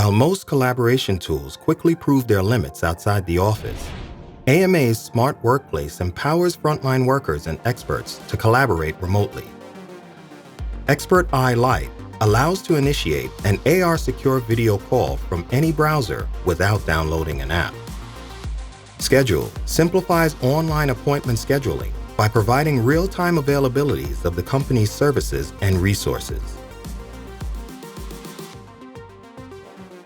While most collaboration tools quickly prove their limits outside the office, AMA's Smart Workplace empowers frontline workers and experts to collaborate remotely. XpertEye Lite allows to initiate an AR-secure video call from any browser without downloading an app. Schedule simplifies online appointment scheduling by providing real-time availabilities of the company's services and resources.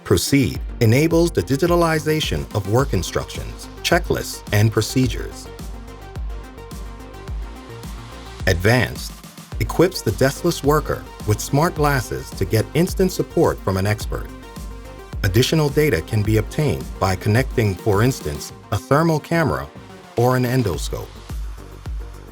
Proceed enables the digitalization of work instructions, checklists, and procedures. Advanced equips the deskless worker with smart glasses to get instant support from an expert. Additional data can be obtained by connecting, for instance, a thermal camera or an endoscope.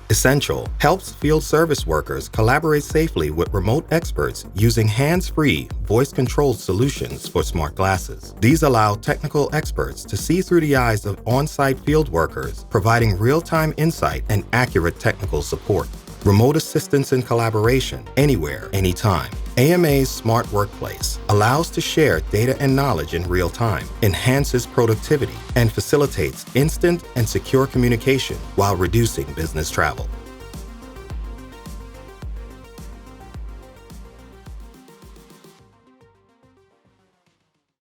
Essential helps field service workers collaborate safely with remote experts using hands-free, voice-controlled solutions for smart glasses. These allow technical experts to see through the eyes of on-site field workers, providing real-time insight and accurate technical support. Remote assistance and collaboration, anywhere, anytime. AMA's Smart Workplace allows to share data and knowledge in real time, enhances productivity, and facilitates instant and secure communication while reducing business travel.